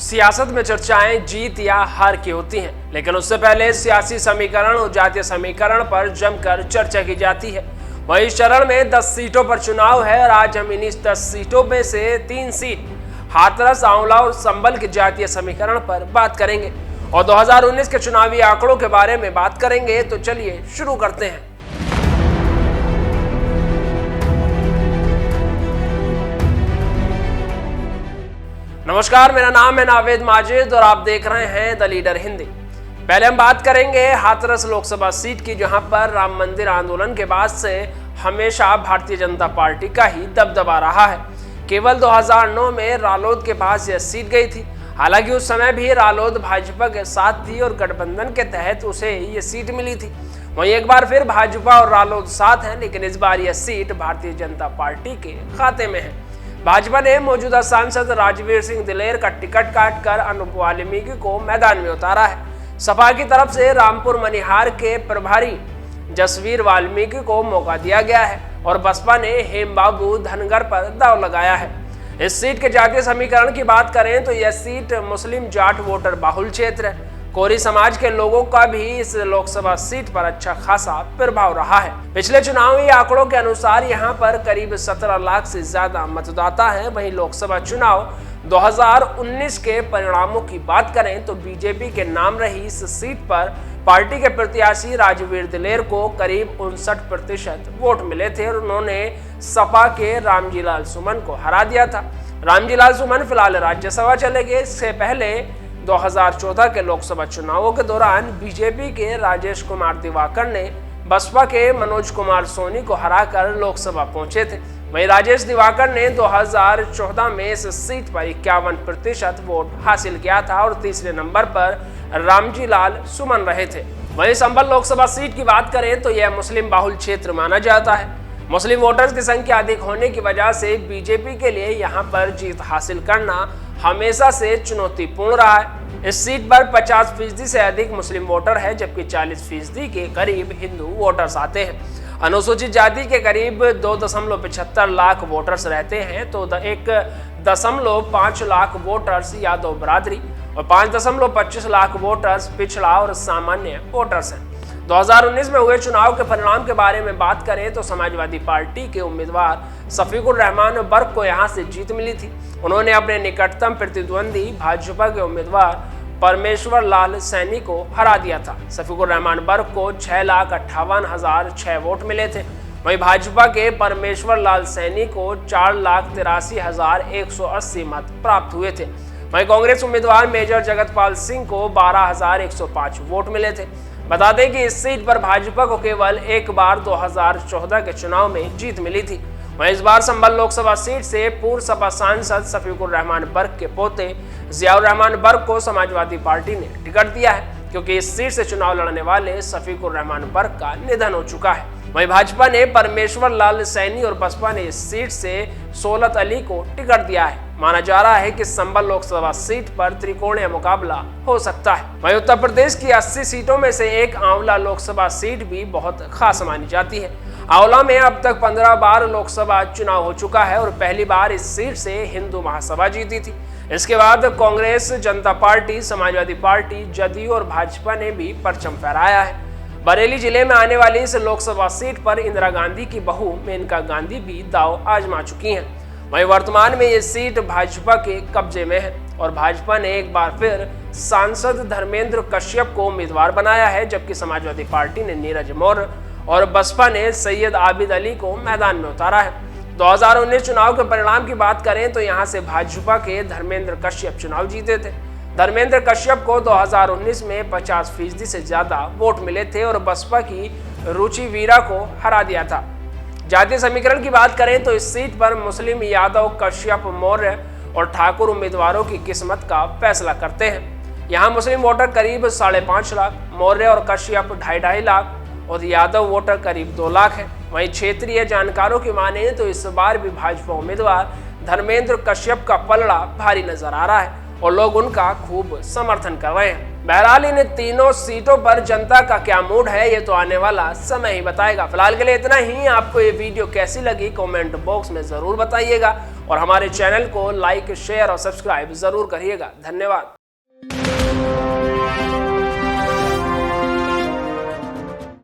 सियासत में चर्चाएं जीत या हार की होती हैं, लेकिन उससे पहले सियासी समीकरण और जातीय समीकरण पर जमकर चर्चा की जाती है। वहीं इस चरण में 10 सीटों पर चुनाव है और आज हम इन्हीं 10 सीटों में से 3 सीट हाथरस, आंवला और संभल के जातीय समीकरण पर बात करेंगे और 2019 के चुनावी आंकड़ों के बारे में बात करेंगे। तो चलिए शुरू करते हैं। नमस्कार, मेरा नाम है नावेद माजिद और आप देख रहे हैं द लीडर हिंदी। पहले हम बात करेंगे हाथरस लोकसभा सीट की, जहां पर राम मंदिर आंदोलन के बाद से हमेशा भारतीय जनता पार्टी का ही दबदबा रहा है। केवल 2009 में रालोद के पास यह सीट गई थी। हालांकि उस समय भी रालोद भाजपा के साथ थी और गठबंधन के तहत उसे ये सीट मिली थी। वहीं एक बार फिर भाजपा और रालोद साथ हैं, लेकिन इस बार यह सीट भारतीय जनता पार्टी के खाते में है। भाजपा ने मौजूदा सांसद राजवीर सिंह दिलेर का टिकट काटकर अनूप वाल्मीकि को मैदान में उतारा है। सपा की तरफ से रामपुर मनिहार के प्रभारी जसवीर वाल्मीकि को मौका दिया गया है और बसपा ने हेमबाबू धनगर पर दांव लगाया है। इस सीट के जातीय समीकरण की बात करें तो यह सीट मुस्लिम जाट वोटर बाहुल क्षेत्र है। कोरी समाज के लोगों का भी इस लोकसभा सीट पर अच्छा खासा प्रभाव रहा है। पिछले चुनावी आंकड़ों के अनुसार यहां पर करीब 17 लाख से ज्यादा मतदाता हैं। वहीं लोकसभा चुनाव 2019 के परिणामों की बात करें तो बीजेपी के नाम रही इस सीट पर पार्टी के प्रत्याशी राजवीर दिलेर को करीब 59% वोट मिले थे और उन्होंने सपा के रामजीलाल सुमन को हरा दिया था। रामजीलाल सुमन फिलहाल राज्यसभा चले गए। इससे पहले 2014 के लोकसभा चुनावों के दौरान बीजेपी के राजेश कुमार दिवाकर ने बसपा के मनोज कुमार सोनी को हराकर लोकसभा पहुंचे थे। वहीं राजेश दिवाकर ने 2014 में इस सीट पर 51% वोट हासिल किया था और तीसरे नंबर पर रामजीलाल सुमन रहे थे। वहीं संभल लोकसभा सीट की बात करें तो यह मुस्लिम बाहुल क्षेत्र माना जाता है। मुस्लिम वोटर्स की संख्या अधिक होने की वजह से बीजेपी के लिए यहां पर जीत हासिल करना हमेशा से चुनौतीपूर्ण रहा है। इस सीट पर 50% से अधिक मुस्लिम वोटर है, जबकि 40% के करीब हिंदू वोटर्स आते हैं। अनुसूचित जाति के करीब 2.75 लाख वोटर्स रहते हैं, तो 1.5 लाख वोटर्स यादव बरादरी और 5.25 लाख वोटर्स पिछड़ा और सामान्य वोटर्स हैं। 2019 में हुए चुनाव के परिणाम के बारे में बात करें तो समाजवादी पार्टी के उम्मीदवार शफीकुर रहमान बर्क को यहां से जीत मिली थी। उन्होंने अपने निकटतम प्रतिद्वंदी भाजपा के उम्मीदवार परमेश्वर लाल सैनी को हरा दिया था। शफीकुर रहमान बर्क को 6,58,006 वोट मिले थे। वहीं भाजपा के परमेश्वर लाल सैनी को 4,83,180 मत प्राप्त हुए थे। वहीं कांग्रेस उम्मीदवार मेजर जगतपाल सिंह को 12,105 वोट मिले थे। बता दें कि इस सीट पर भाजपा को केवल एक बार 2014 के चुनाव में जीत मिली थी। वहीं इस बार संभल लोकसभा सीट से पूर्व सपा सांसद शफीकुर रहमान बर्क के पोते जियाउर रहमान बर्क को समाजवादी पार्टी ने टिकट दिया है, क्योंकि इस सीट से चुनाव लड़ने वाले शफीकुर रहमान बर्क का निधन हो चुका है। वहीं भाजपा ने परमेश्वर लाल सैनी और बसपा ने इस सीट से सोलत अली को टिकट दिया है। माना जा रहा है कि संभल लोकसभा सीट पर त्रिकोणीय मुकाबला हो सकता है। वहीं उत्तर प्रदेश की 80 सीटों में से एक आंवला लोकसभा सीट भी बहुत खास मानी जाती है। आंवला में अब तक 15 बार लोकसभा चुनाव हो चुका है और पहली बार इस सीट से हिंदू महासभा जीती थी। इसके बाद कांग्रेस, जनता पार्टी, समाजवादी पार्टी, जदयू और भाजपा ने भी परचम फहराया है। बरेली जिले में आने वाली इस लोकसभा सीट पर इंदिरा गांधी की बहू मेनका गांधी भी दांव आजमा चुकी हैं। वहीं वर्तमान में ये सीट भाजपा के कब्जे में है और भाजपा ने एक बार फिर सांसद धर्मेंद्र कश्यप को उम्मीदवार बनाया है, जबकि समाजवादी पार्टी ने नीरज मौर्य और बसपा ने सैयद आबिद अली को मैदान में उतारा है। 2019 चुनाव के परिणाम की बात करें तो यहां से भाजपा के धर्मेंद्र कश्यप चुनाव जीते थे। धर्मेंद्र कश्यप को 2019 में 50% से ज्यादा वोट मिले थे और बसपा की रुचि वीरा को हरा दिया था। जातीय समीकरण की बात करें तो इस सीट पर मुस्लिम, यादव, कश्यप, मौर्य और ठाकुर उम्मीदवारों की किस्मत का फैसला करते हैं। यहाँ मुस्लिम वोटर करीब 5.5 लाख, मौर्य और कश्यप 2.5 लाख और यादव वोटर करीब 2 लाख है। वहीं क्षेत्रीय जानकारों की माने तो इस बार भी भाजपा उम्मीदवार धर्मेंद्र कश्यप का पलड़ा भारी नजर आ रहा है और लोग उनका खूब समर्थन कर रहे हैं। बहरहाल इन तीनों सीटों पर जनता का क्या मूड है ये तो आने वाला समय ही बताएगा। फिलहाल के लिए इतना ही। आपको ये वीडियो कैसी लगी कमेंट बॉक्स में जरूर बताइएगा और हमारे चैनल को लाइक, शेयर और सब्सक्राइब जरूर करिएगा। धन्यवाद।